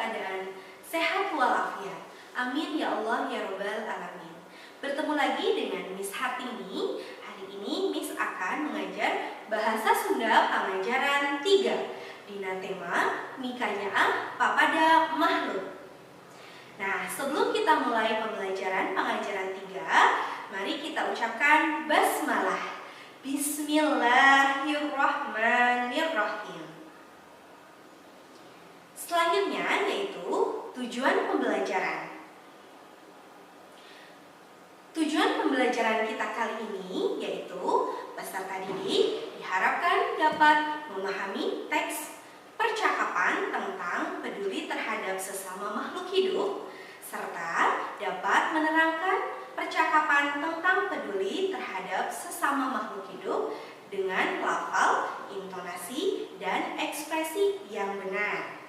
keadaan sehat walafiat. Amin ya Allah ya Rabbal Alamin. Bertemu lagi dengan Miss Hartini. Hari ini Miss akan mengajar Bahasa Sunda Pangajaran 3 dina tema Mikanya Papada Makhluk. Nah, sebelum kita mulai pembelajaran pengajaran 3, mari kita ucapkan basmalah. Bismillahirrahmanirrahim. Selanjutnya yaitu tujuan pembelajaran. Tujuan pembelajaran kita kali ini yaitu peserta didik diharapkan dapat memahami teks percakapan tentang peduli terhadap sesama makhluk hidup serta dapat menerangkan percakapan tentang peduli terhadap sesama makhluk hidup dengan lafal, intonasi, dan ekspresi yang benar.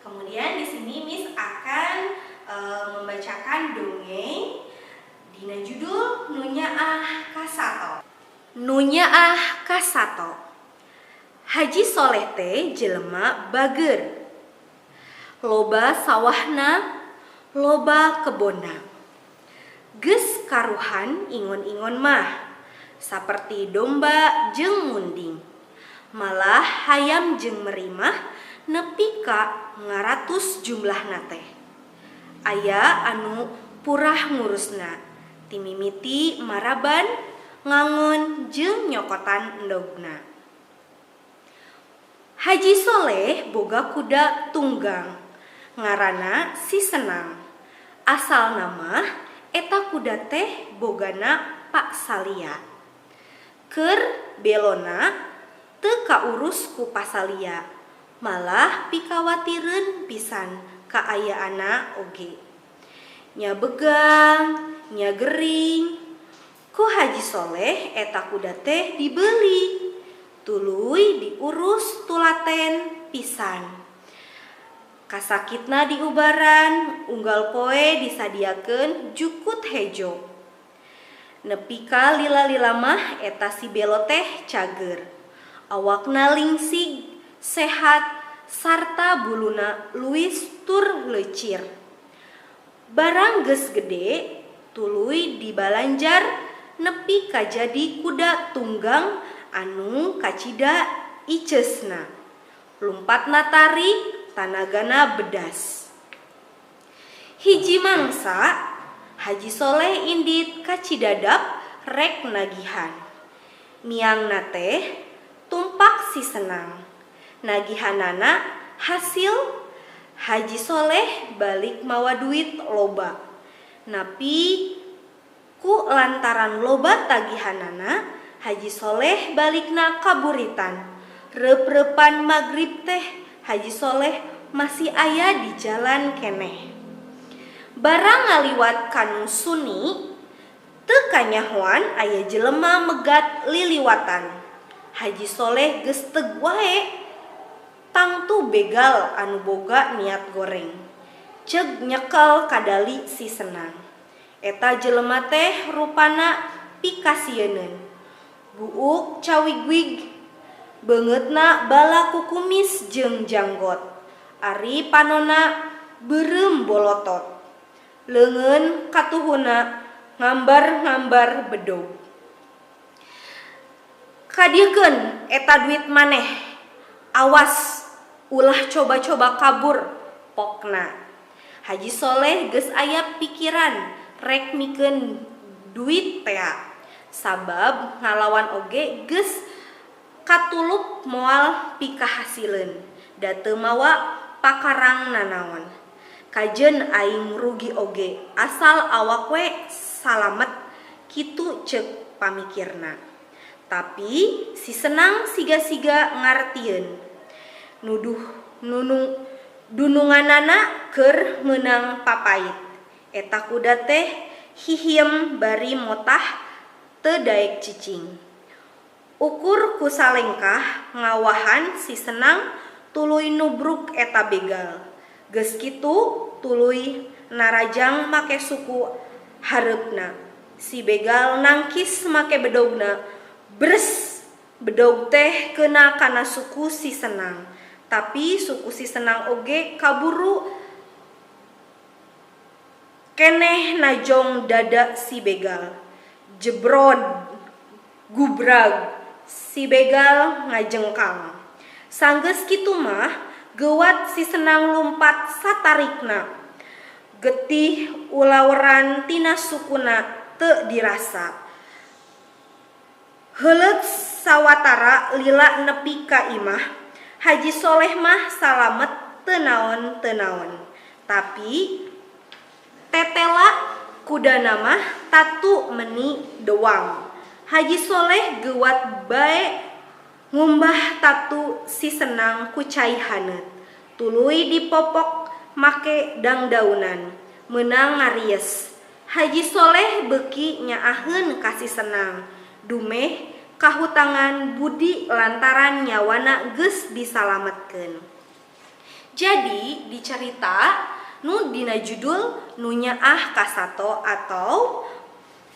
Kemudian di sini Miss akan membacakan dongeng dina judul Nunyaah Kasato. Nunyaah Kasato. Haji Soleh teh jelema bager. Loba sawahna, loba kebonna. Geus karuhan ingon-ingon mah saperti domba jeung munding. Malah hayam jeung merimah nepi ka ngaratus jumlahna teh. Aya anu purah ngurusna, timimiti maraban, ngangon jeung nyokotan endogna. Haji Soleh boga kuda tunggang, ngaranna Si Senang. Asal nama eta kuda teh bogana Pak Salia. Keur belona teu kaurus ku Pasalia, malah pikawatireun pisan kaayaana oge. Nya begang, nya gering. Ku Haji Soleh eta kuda teh dibeli, tuluy diurus tulaten pisan. Kasakitna diubaran, unggal poe disadiakeun jukut hejo. Nepi ka lila-lila mah eta si belo teh cager. Awakna lingsig, sehat, sarta buluna luis tur leucir. Barang geus gede, tuluy dibalanjar nepi ka jadi kuda tunggang anu kacida iceusna. Lumpatna tarik, tanagana bedas. Hiji mangsa Haji Soleh indit ka Cidadap rek nagihan. Miangna teh tumpak Si Senang. Nagihanana hasil Haji Soleh balik mawa duit loba. Napi ku lantaran loba tagihanana Haji Soleh balikna kaburitan. Reup-reupan magrib teh Haji Soleh masih aya di jalan keneh. Barang ngaliwat kanu Suni, teu kanyahoan aya jelema megat liliwatan. Haji Soleh geus teug wae tangtu begal anu boga niat goreng. Ceug nyekel kadali Si Senang. Eta jelema teh rupana pikasieun. Buuk cawigwig, beungeutna bala ku kumis jeung janggot. Ari panonna beureum bolotot. Leungeun katuhuna ngambar-ngambar bedog. Kadiekeun eta duit maneh. Awas ulah coba-coba kabur pokna. Haji Soleh geus aya pikiran rek mikeun duit tea. Sabab ngalawan oge geus katulup moal pikahasileun. Da teu mawa pakarang nanaon. Kajen aing rugi oge asal awak we salamet kitu ceuk pamikirna. Tapi Si Senang siga-siga ngartieun. Dununganana keur meunang papait. Eta kuda teh hihiem bari motah teu daek cicing. Ukur ku salengkah ngawahan Si Senang tuluy nubruk eta begal. Geus kitu tuluy narajang make suku hareupna. Si begal nangkis make bedogna. Bres, bedog teh kena kana suku Si Senang. Tapi suku si Senang oge kaburu keneh najong dada si begal. Jebrod gubrag si begal ngajengkang. Sanggeus kitu mah gewat si Senang lumpat satarikna. Getih ulaweran tina sukuna teu dirasa. Heuleut sawatara lila nepi ka imah, Haji Soleh mah salamet teu naon. Tapi tetela kudana mah tatu meni doang. Haji Soleh gewat bae ngumbah tatu si Senang ku cai haneut. Tuluy dipopok make dangdaunan, meunang ngaries. Haji Soleh beuki nyaaheun ka si Senang. Dumeh kahutangan budi lantaran nyawana geus disalametkeun. Jadi dicerita nu dina judul nu nyaah kasato atau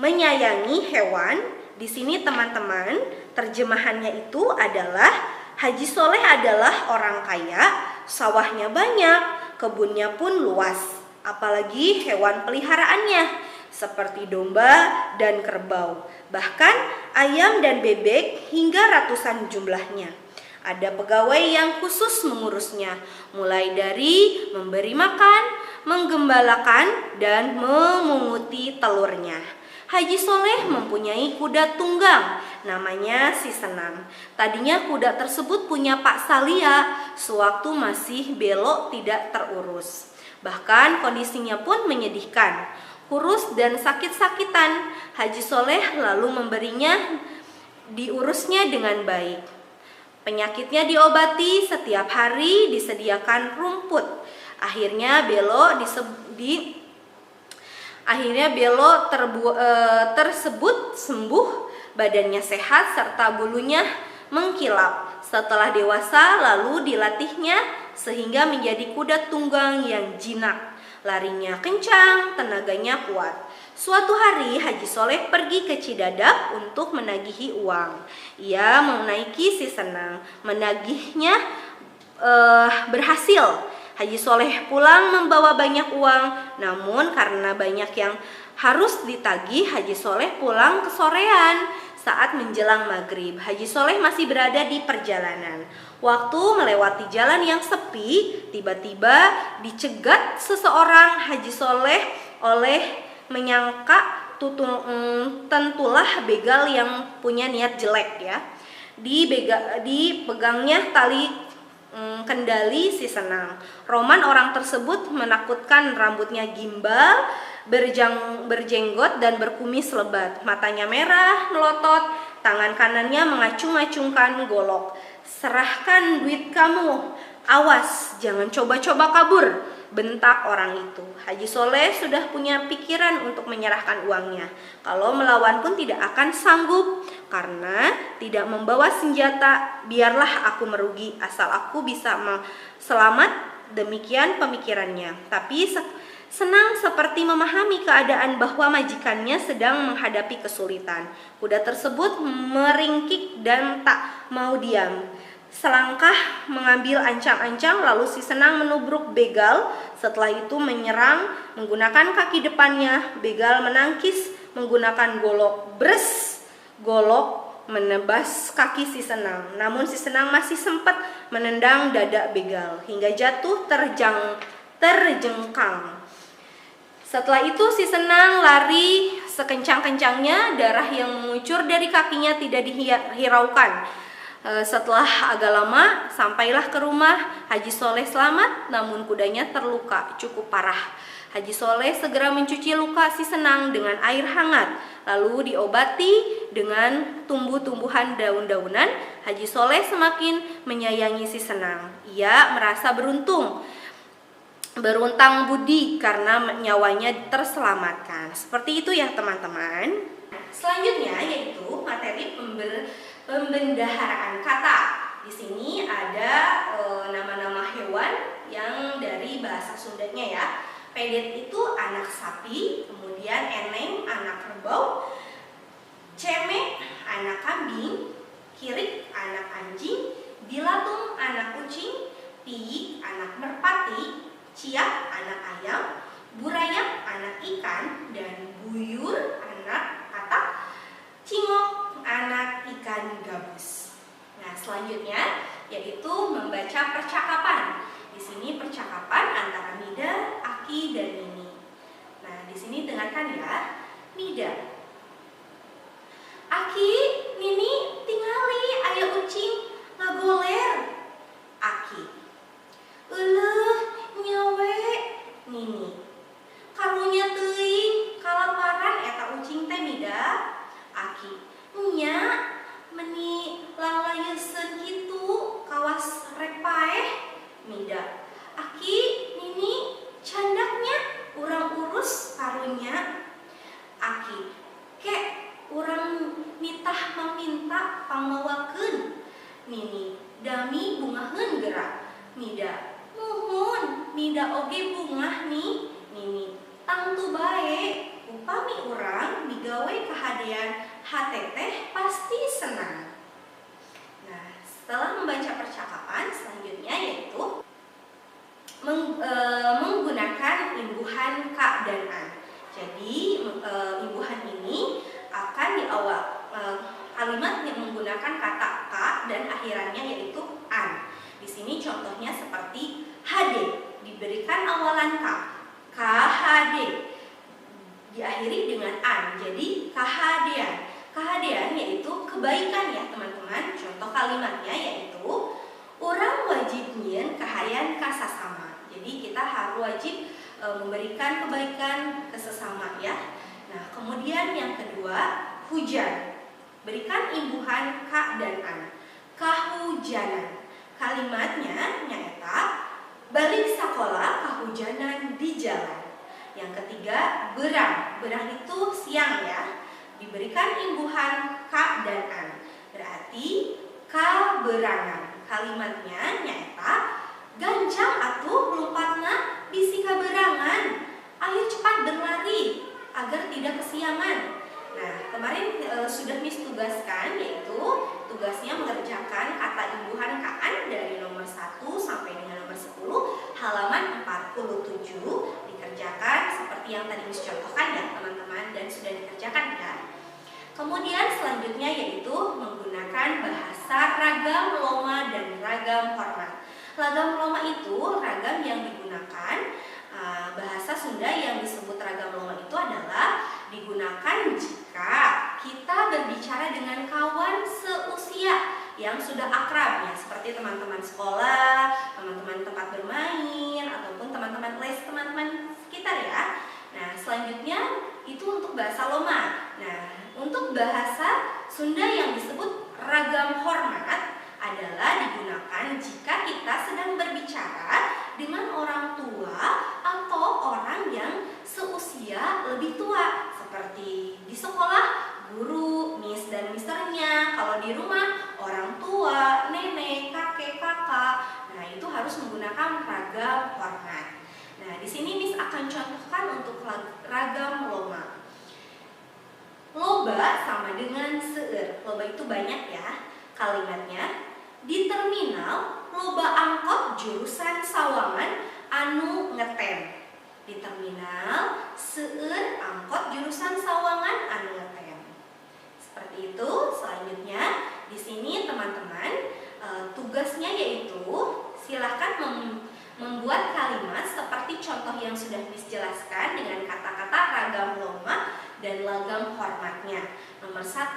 menyayangi hewan. Di sini teman-teman, terjemahannya itu adalah Haji Soleh adalah orang kaya, sawahnya banyak, kebunnya pun luas, apalagi hewan peliharaannya seperti domba dan kerbau, bahkan ayam dan bebek hingga ratusan jumlahnya. Ada pegawai yang khusus mengurusnya, mulai dari memberi makan, menggembalakan, dan memunguti telurnya. Haji Soleh mempunyai kuda tunggang, namanya si Senang. Tadinya kuda tersebut punya Pak Salia, sewaktu masih belok tidak terurus. Bahkan kondisinya pun menyedihkan. Kurus dan sakit-sakitan, Haji Soleh lalu memberinya diurusnya dengan baik. Penyakitnya diobati, setiap hari disediakan rumput. Akhirnya Belo tersebut sembuh, badannya sehat serta bulunya mengkilap. Setelah dewasa lalu dilatihnya sehingga menjadi kuda tunggang yang jinak. Larinya kencang, tenaganya kuat. Suatu hari Haji Soleh pergi ke Cidadap untuk menagihi uang. Ia menaiki si Senang. Menagihnya berhasil. Haji Soleh pulang membawa banyak uang. Namun karena banyak yang harus ditagih, Haji Soleh pulang kesorean. Saat menjelang maghrib, Haji Soleh masih berada di perjalanan. Waktu melewati jalan yang sepi, tiba-tiba dicegat seseorang. Haji Soleh menyangka tentulah begal yang punya niat jelek ya. Dipegangnya tali kendali si Senang. Roman orang tersebut menakutkan, rambutnya gimbal, berjenggot dan berkumis lebat. Matanya merah melotot, tangan kanannya mengacung-acungkan golok. Serahkan duit kamu, awas jangan coba-coba kabur, bentak orang itu. Haji Soleh sudah punya pikiran untuk menyerahkan uangnya. Kalau melawan pun tidak akan sanggup karena tidak membawa senjata. Biarlah aku merugi asal aku bisa selamat. Demikian pemikirannya. Tapi Senang seperti memahami keadaan bahwa majikannya sedang menghadapi kesulitan. Kuda tersebut meringkik dan tak mau diam. Selangkah mengambil ancang-ancang, lalu si Senang menubruk begal. Setelah itu menyerang menggunakan kaki depannya. Begal menangkis menggunakan golok. Bres! Golok menebas kaki si Senang. Namun si Senang masih sempat menendang dada begal hingga jatuh terjengkang. Setelah itu si Senang lari sekencang-kencangnya. Darah yang mengucur dari kakinya tidak dihiraukan. Setelah agak lama sampailah ke rumah. Haji Soleh selamat, namun kudanya terluka cukup parah. Haji Soleh segera mencuci luka si Senang dengan air hangat, lalu diobati dengan tumbuh-tumbuhan daun-daunan. Haji Soleh semakin menyayangi si Senang. Ia merasa beruntang budi karena nyawanya terselamatkan. Seperti itu ya teman-teman. Selanjutnya yaitu materi pembendaharaan kata. Di sini ada nama-nama hewan yang dari bahasa Sundanya ya. Pedet itu anak sapi, kemudian eneng anak kerbau, ceme anak kambing, kirik anak anjing, dilatung anak kucing, membaca percakapan. Di sini percakapan antara Mida, Aki, dan Nini. Nah, di sini dengarkan ya. Mida. Aki, Nini, tingali aya ucing ngagoler. Aki. Euleuh nyawe. Nini. Karunya teuing kalaparan eta ucing teh Mida. Aki. Nya meni lalayeuskeun kitu kawas rek paeh. Mida. Aki, Nini, candaknya urang urus karunya. Aki. Kek urang nitah meminta pamawakeun. Nini. Dami bungaheun gerak. Mida. Nuhun, Mida oge bungah nih. Nini. Tangtu bae, upami urang digawe kahadean hate teh pasti senang. Nah, setelah membaca percakapan, selanjutnya yaitu menggunakan imbuhan ka dan an. Jadi imbuhan ini akan di awal kalimat yang menggunakan kata ka dan akhirannya yaitu an. Di sini contohnya seperti hade diberikan awalan ka, kahade diakhiri dengan an. Jadi kahadean. Kahadean yaitu kebaikan ya teman-teman. Contoh kalimatnya yaitu urang wajib nyieun kahayan ka sasama. Jadi kita harus wajib memberikan kebaikan ke sesama ya. Nah, kemudian yang kedua, hujan. Berikan imbuhan ka dan an. Kahujanan. Kalimatnya nyaeta balik sekolah kahujanan di jalan. Yang ketiga, berang. Berang itu siang ya. Diberikan imbuhan ka dan an. Berarti kaberangan. Kalimatnya nyaeta gancang atuh lompatna bisi kaberangan. Ayo cepat berlari agar tidak kesiangan. Nah, kemarin sudah Miss tugaskan, yaitu tugasnya mengerjakan kata imbuhan kaan dari nomor 1 sampai dengan nomor 10 halaman 47. Dikerjakan seperti yang tadi Miss contohkan ya teman-teman, dan sudah dikerjakan kan. Kemudian selanjutnya yaitu menggunakan bahasa ragam loma dan ragam hormat. Ragam loma itu ragam yang digunakan, bahasa Sunda yang disebut ragam loma itu adalah digunakan jika kita berbicara dengan kawan seusia yang sudah akrab ya, seperti teman-teman sekolah, teman-teman tempat bermain, ataupun teman-teman les, teman-teman sekitar ya. Nah, selanjutnya itu untuk bahasa loma. Nah, untuk bahasa Sunda yang disebut ragam hormat adalah digunakan jika kita sedang berbicara dengan orang tua atau orang yang seusia lebih tua, seperti di sekolah guru, miss dan misternya. Kalau di rumah orang tua, nenek, kakek, kakak. Nah, itu harus menggunakan ragam hormat. Nah, di sini Miss akan contohkan untuk ragam loma. Loba sama dengan seueur. Loba itu banyak ya. Kalimatnya di terminal loba angkot jurusan Sawangan anu ngetem. Di terminal seueur angkot jurusan Sawangan anu ngetem. Seperti itu. Selanjutnya di sini teman-teman tugasnya yaitu silahkan membuat kalimat seperti contoh yang sudah Miss jelaskan dengan kata-kata ragam loma dan ragam hormatnya. Nomor 1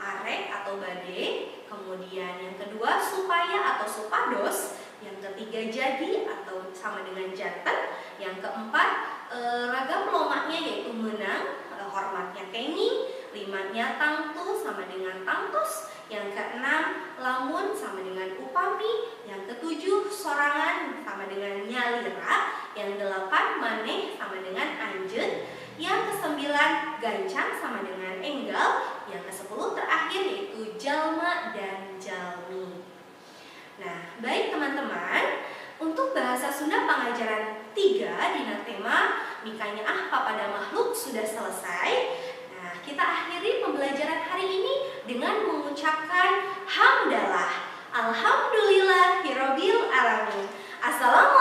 arek atau bade, kemudian yang kedua supaya atau supados, yang ketiga jadi atau sama dengan janten, yang keempat ragam lomanya yaitu menang, hormatnya kenging, limanya tangtu sama dengan tangtus, yang keenam lamun sama dengan upami, yang ketujuh sorangan sama dengan nyalira, yang delapan maneh sama dengan anjeun, yang kesembilan gancang sama dengan enggal, yang kesepuluh terakhir yaitu jalma dan jalmi. Nah, baik teman-teman, untuk bahasa Sunda pengajaran 3 dina tema Mikanya Papada Makhluk sudah selesai. Nah, kita akhiri pembelajaran hari ini dengan mengucapkan hamdalah. Alhamdulillahirabbil alamin. Assalamualaikum